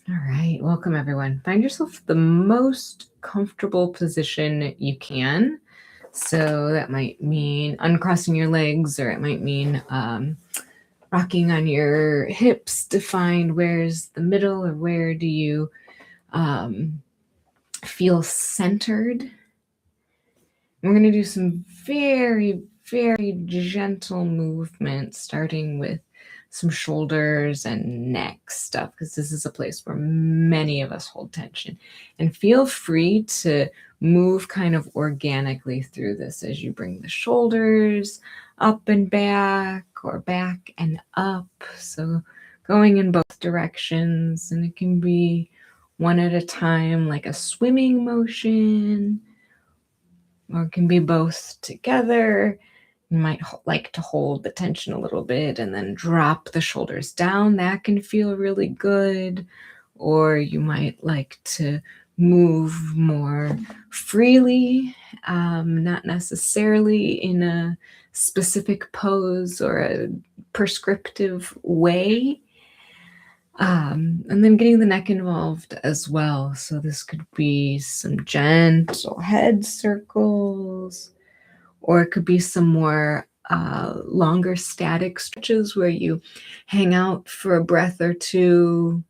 All right, welcome everyone. Find yourself the most comfortable position you can. So that might mean uncrossing your legs, or it might mean rocking on your hips to find where's the middle, or where do you feel centered. We're going to do some very, very gentle movements, starting with some shoulders and neck stuff, because this is a place where many of us hold tension. And feel free to move kind of organically through this as you bring the shoulders up and back, or back and up. So going in both directions, and it can be one at a time, like a swimming motion, or it can be both together. You might like to hold the tension a little bit and then drop the shoulders down. That can feel really good. Or you might like to move more freely, not necessarily in a specific pose or a prescriptive way. And then getting the neck involved as well. So this could be some gentle head circles, or it could be some more longer static stretches where you hang out for a breath or two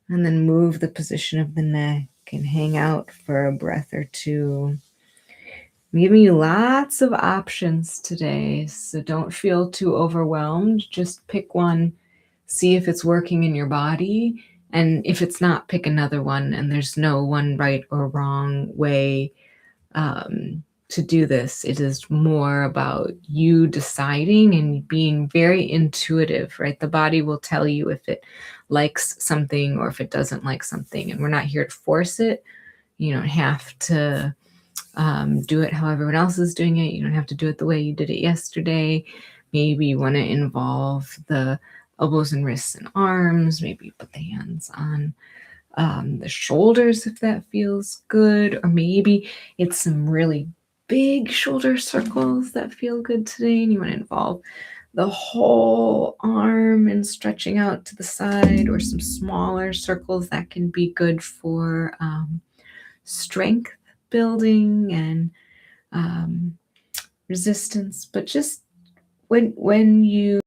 and then move the position of the neck and hang out for a breath or two. I'm giving you lots of options today, so don't feel too overwhelmed. Just pick one, see if it's working in your body, and if it's not, pick another one. And there's no one right or wrong way to do this. It is more about you deciding and being very intuitive, right? The body will tell you if it likes something or if it doesn't like something, and we're not here to force it. You don't have to do it how everyone else is doing it. You don't have to do it the way you did it yesterday. Maybe you want to involve the elbows and wrists and arms. Maybe you put the hands on the shoulders if that feels good. Or maybe it's some really big shoulder circles that feel good today, and you want to involve the whole arm and stretching out to the side, or some smaller circles that can be good for strength building and resistance. But just when you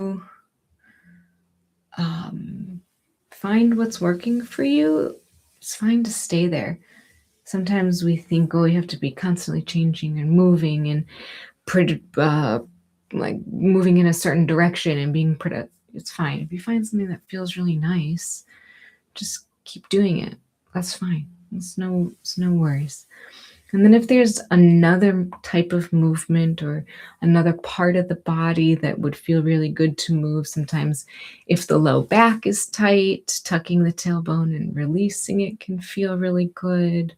find what's working for you, it's fine to stay there. Sometimes we think, oh, you have to be constantly changing and moving and like moving in a certain direction and being productive. It's fine. If you find something that feels really nice, just keep doing it. That's fine. It's no worries. And then if there's another type of movement or another part of the body that would feel really good to move, sometimes if the low back is tight, tucking the tailbone and releasing it can feel really good.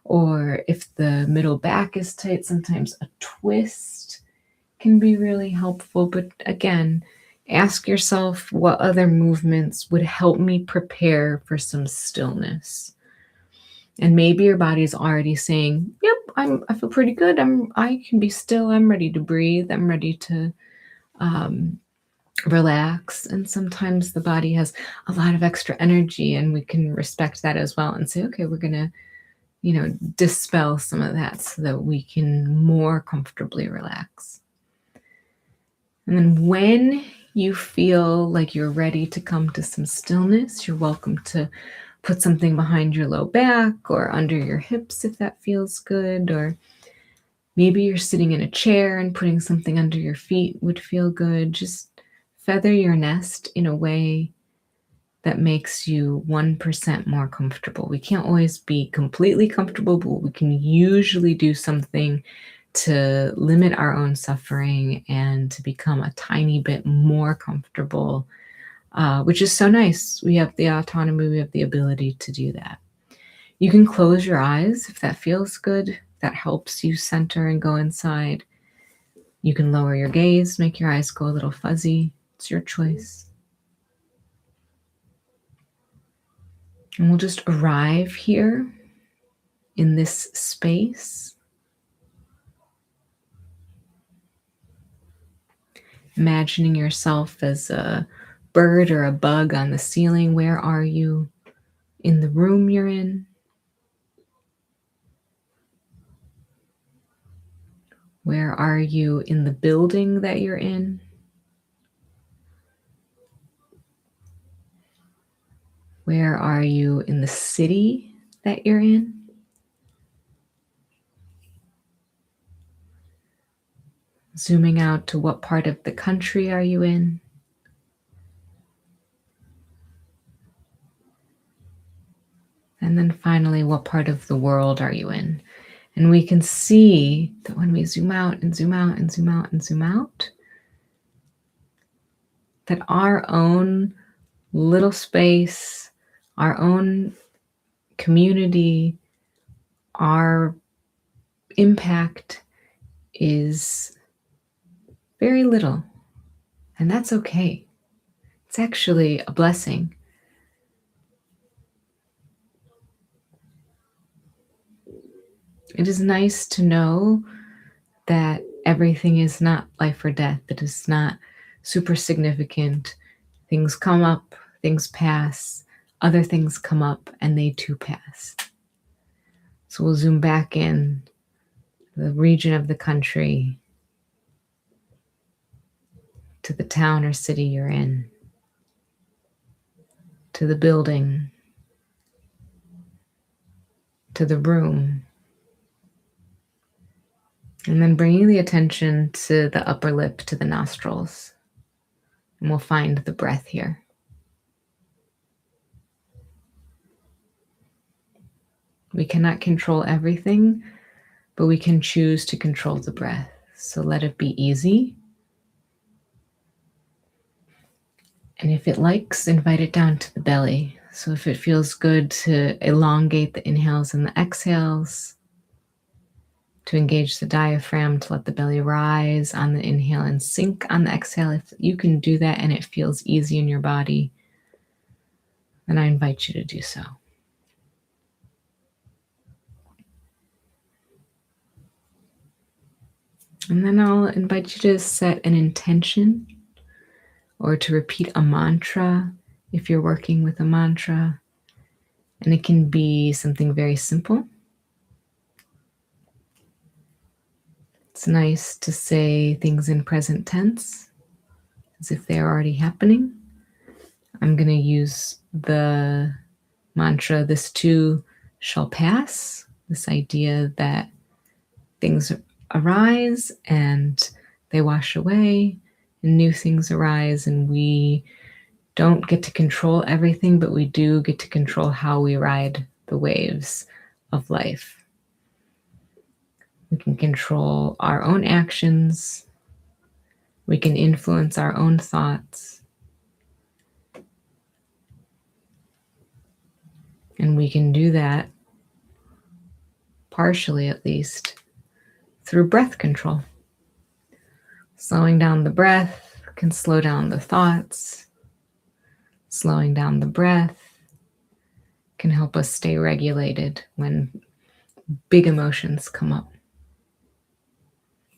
Or if the middle back is tight, sometimes a twist can be really helpful. But again, ask yourself, what other movements would help me prepare for some stillness? And maybe your body's already saying, yep, I feel pretty good. I can be still. I'm ready to breathe. I'm ready to relax. And sometimes the body has a lot of extra energy, and we can respect that as well and say, okay, we're going to, dispel some of that so that we can more comfortably relax. And then when you feel like you're ready to come to some stillness, you're welcome to put something behind your low back or under your hips if that feels good. Or maybe you're sitting in a chair and putting something under your feet would feel good. Just feather your nest in a way that makes you 1% more comfortable. We can't always be completely comfortable, but we can usually do something to limit our own suffering and to become a tiny bit more comfortable, which is so nice. We have the autonomy, we have the ability to do that. You can close your eyes if that feels good, if that helps you center and go inside. You can lower your gaze, make your eyes go a little fuzzy. It's your choice. And we'll just arrive here in this space. Imagining yourself as a bird or a bug on the ceiling. Where are you? in the room you're in? Where are you in the building that you're in? Where are you in the city that you're in? Zooming out to what part of the country are you in? And then finally, what part of the world are you in? And we can see that when we zoom out and zoom out and zoom out and zoom out, that our own little space, our own community, our impact is very little. And that's okay. It's actually a blessing. It is nice to know that everything is not life or death. It is not super significant. Things come up, things pass, other things come up, and they too pass. So we'll zoom back in the region of the country, to the town or city you're in, to the building, to the room, and then bringing the attention to the upper lip, to the nostrils. And we'll find the breath here. We cannot control everything, but we can choose to control the breath. So let it be easy. And if it likes, invite it down to the belly. So if it feels good to elongate the inhales and the exhales, to engage the diaphragm, to let the belly rise on the inhale and sink on the exhale, if you can do that and it feels easy in your body, then I invite you to do so. And then I'll invite you to set an intention or to repeat a mantra if you're working with a mantra. And it can be something very simple. It's nice to say things in present tense as if they're already happening. I'm going to use the mantra, this too shall pass, this idea that things arise and they wash away and new things arise, and we don't get to control everything, but we do get to control how we ride the waves of life. We can control our own actions. We can influence our own thoughts. And we can do that, partially at least, through breath control. Slowing down the breath can slow down the thoughts. Slowing down the breath can help us stay regulated when big emotions come up.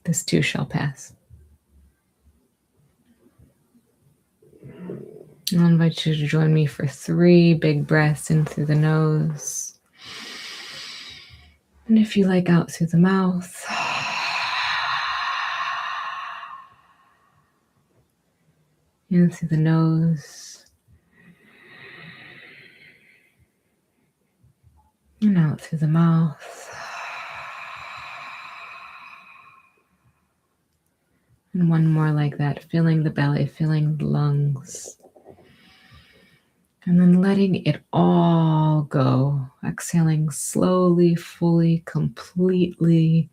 This too shall pass. I'll invite you to join me for 3 big breaths in through the nose. And if you like, out through the mouth. In through the nose. And out through the mouth. And one more like that, filling the belly, filling the lungs. And then letting it all go, exhaling slowly, fully, completely.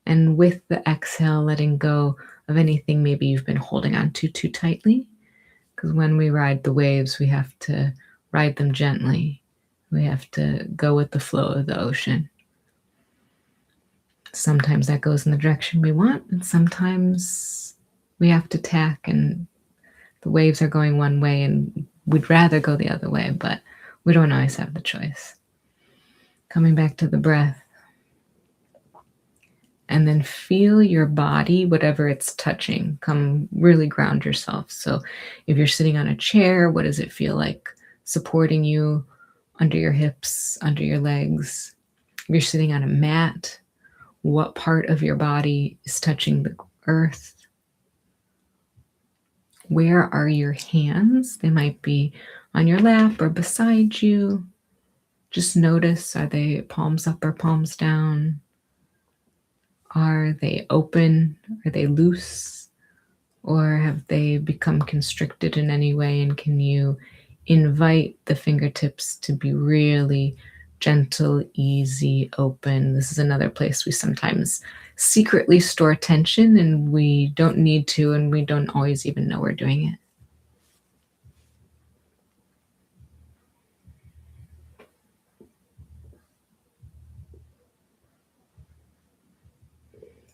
And with the exhale, letting go of anything maybe you've been holding on to too tightly. Because when we ride the waves, we have to ride them gently. We have to go with the flow of the ocean. Sometimes that goes in the direction we want, and sometimes we have to tack and the waves are going one way and we'd rather go the other way, but we don't always have the choice. Coming back to the breath. And then feel your body, whatever it's touching, come really ground yourself. So if you're sitting on a chair, what does it feel like supporting you under your hips, under your legs. If you're sitting on a mat, what part of your body is touching the earth? Where are your hands? They might be on your lap or beside you. Just notice, are they palms up or palms down? Are they open? Are they loose? Or have they become constricted in any way? And can you invite the fingertips to be really gentle, easy, open? This is another place we sometimes secretly store tension, and we don't need to, and we don't always even know we're doing it.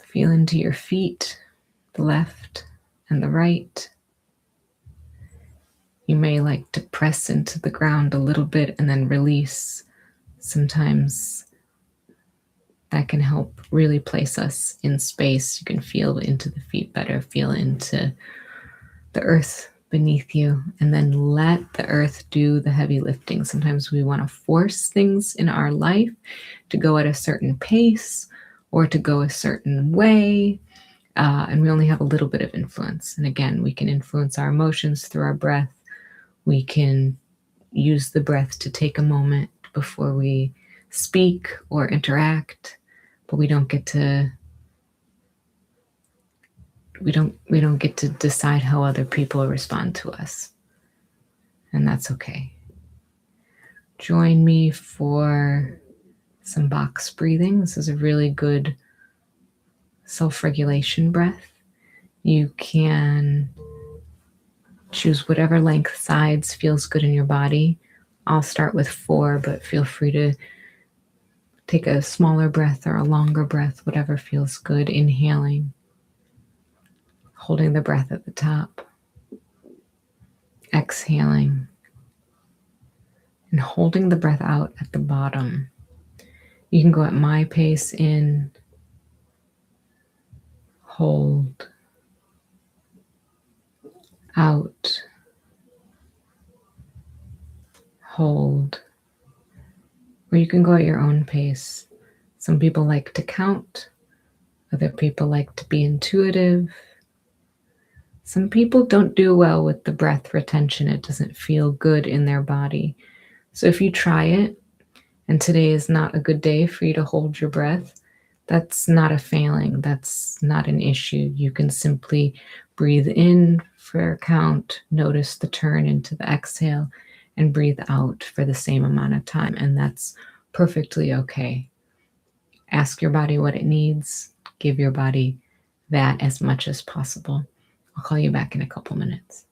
Feel into your feet, the left and the right. You may like to press into the ground a little bit and then release. Sometimes that can help really place us in space. You can feel into the feet better, feel into the earth beneath you, and then let the earth do the heavy lifting. Sometimes we want to force things in our life to go at a certain pace or to go a certain way, and we only have a little bit of influence. And again, we can influence our emotions through our breath. We can use the breath to take a moment before we speak or interact, but we don't get to decide how other people respond to us. And that's okay. Join me for some box breathing. This is a really good self-regulation breath. You can choose whatever length sides feels good in your body. I'll start with 4, but feel free to take a smaller breath or a longer breath, whatever feels good. Inhaling, holding the breath at the top, exhaling, and holding the breath out at the bottom. You can go at my pace. In, hold, out, hold, or you can go at your own pace. Some people like to count, other people like to be intuitive. Some people don't do well with the breath retention. It doesn't feel good in their body. So if you try it, and today is not a good day for you to hold your breath, that's not a failing. That's not an issue. You can simply breathe in for a count, notice the turn into the exhale, and breathe out for the same amount of time. And that's perfectly okay. Ask your body what it needs. Give your body that as much as possible. I'll call you back in a couple minutes.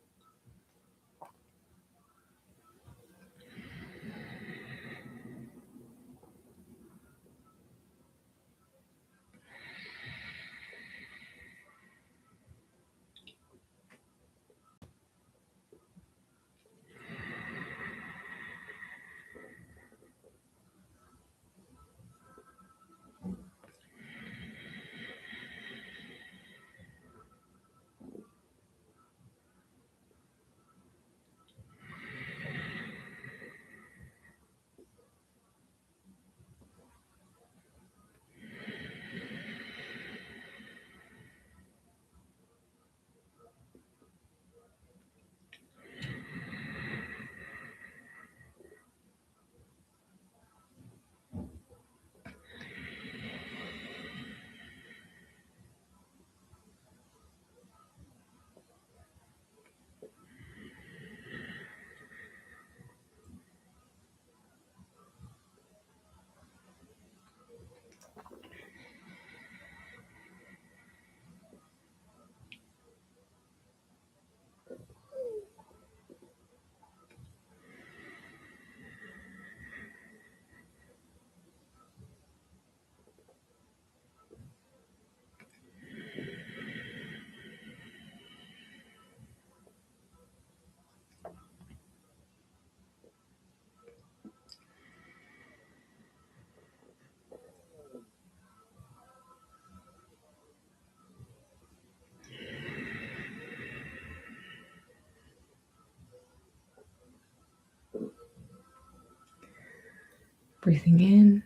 Breathing in,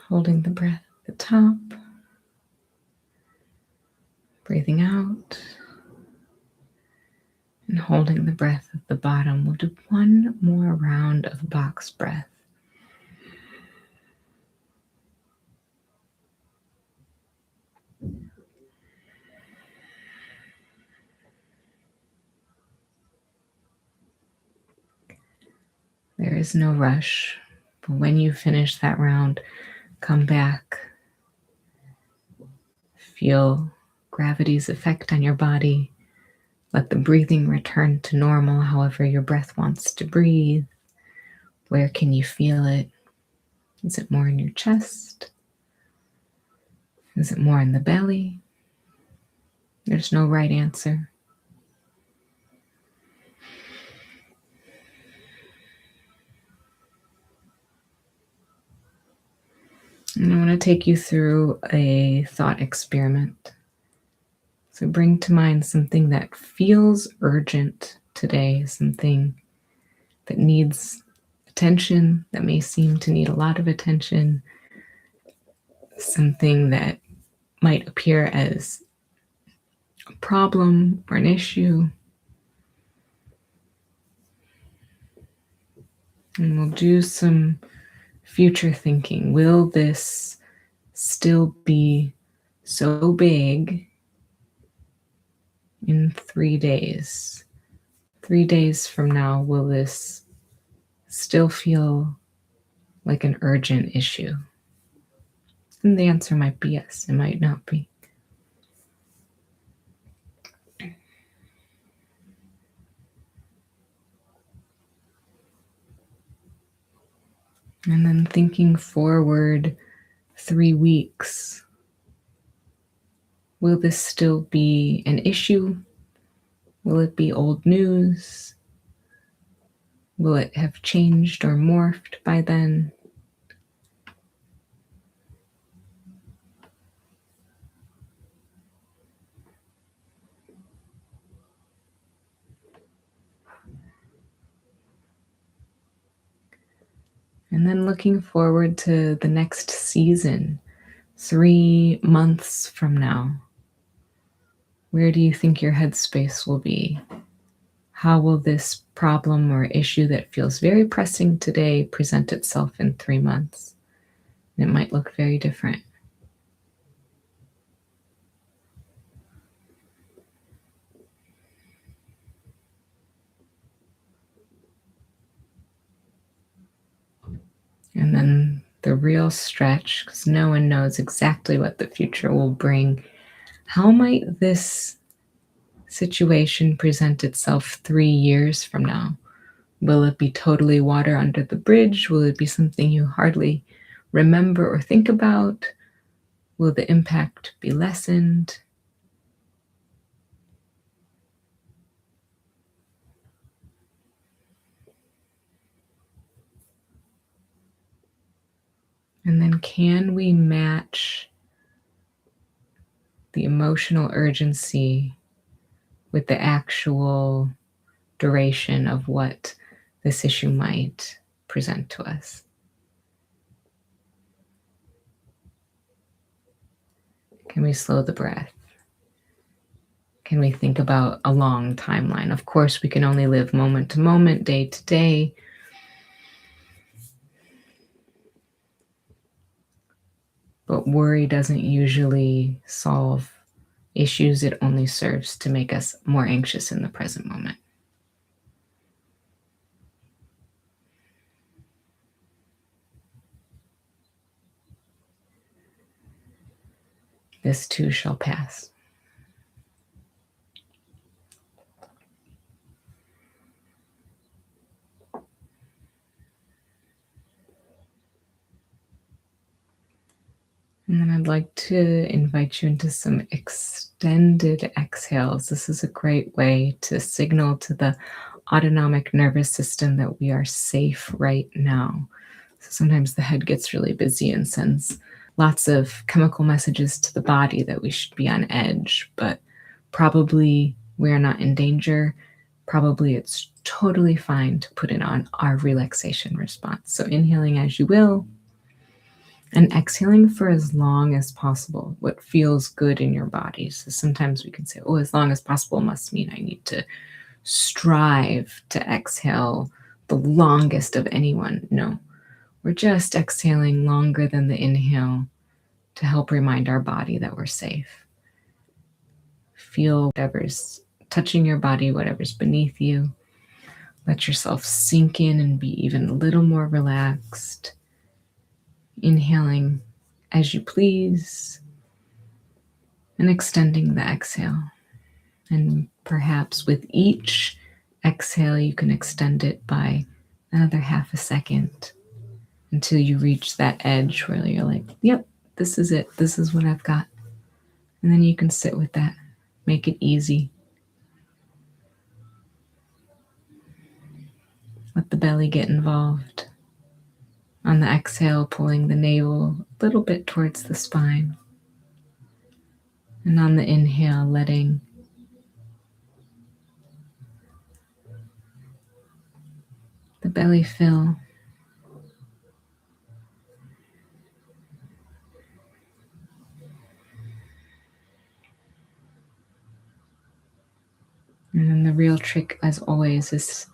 holding the breath at the top, breathing out, and holding the breath at the bottom. We'll do one more round of box breath. There is no rush, but when you finish that round, come back. Feel gravity's effect on your body. Let the breathing return to normal, however your breath wants to breathe. Where can you feel it? Is it more in your chest? Is it more in the belly? There's no right answer. And I want to take you through a thought experiment. So bring to mind something that feels urgent today, something that needs attention, that may seem to need a lot of attention, something that might appear as a problem or an issue. And we'll do some future thinking. Will this still be so big in 3 days? 3 days from now, will this still feel like an urgent issue? And the answer might be yes, it might not be. And then thinking forward 3 weeks, will this still be an issue? Will it be old news? Will it have changed or morphed by then? And then looking forward to the next season, 3 months from now. Where do you think your headspace will be? How will this problem or issue that feels very pressing today present itself in 3 months? It might look very different. And then the real stretch, because no one knows exactly what the future will bring. How might this situation present itself 3 years from now? Will it be totally water under the bridge? Will it be something you hardly remember or think about? Will the impact be lessened? And then can we match the emotional urgency with the actual duration of what this issue might present to us? Can we slow the breath? Can we think about a long timeline? Of course, we can only live moment to moment, day to day. But worry doesn't usually solve issues. It only serves to make us more anxious in the present moment. This too shall pass. And then I'd like to invite you into some extended exhales. This is a great way to signal to the autonomic nervous system that we are safe right now. So sometimes the head gets really busy and sends lots of chemical messages to the body that we should be on edge, but probably we are not in danger. probably it's totally fine to put it on our relaxation response. So inhaling as you will and exhaling for as long as possible, what feels good in your body. So sometimes we can say, oh, as long as possible must mean I need to strive to exhale the longest of anyone. No, we're just exhaling longer than the inhale to help remind our body that we're safe. Feel whatever's touching your body, whatever's beneath you. Let yourself sink in and be even a little more relaxed. Inhaling as you please and extending the exhale. And perhaps with each exhale, you can extend it by another half a second until you reach that edge where you're like, yep, this is it. This is what I've got. And then you can sit with that. Make it easy. Let the belly get involved. On the exhale, pulling the navel a little bit towards the spine. And on the inhale, letting the belly fill. And then the real trick, as always, is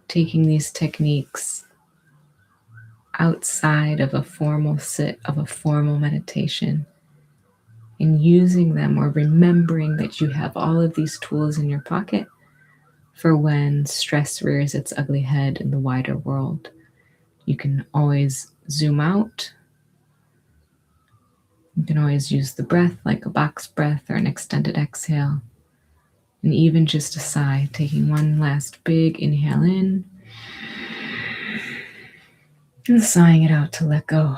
taking these techniques outside of a formal sit, of a formal meditation, and using them or remembering that you have all of these tools in your pocket for when stress rears its ugly head in the wider world. You can always zoom out. You can always use the breath like a box breath or an extended exhale. And even just a sigh, taking one last big inhale in and sighing it out to let go.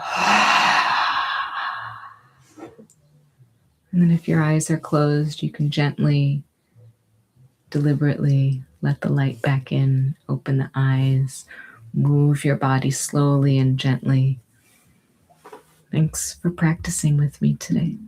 And then if your eyes are closed, you can gently, deliberately let the light back in, open the eyes, move your body slowly and gently. Thanks for practicing with me today.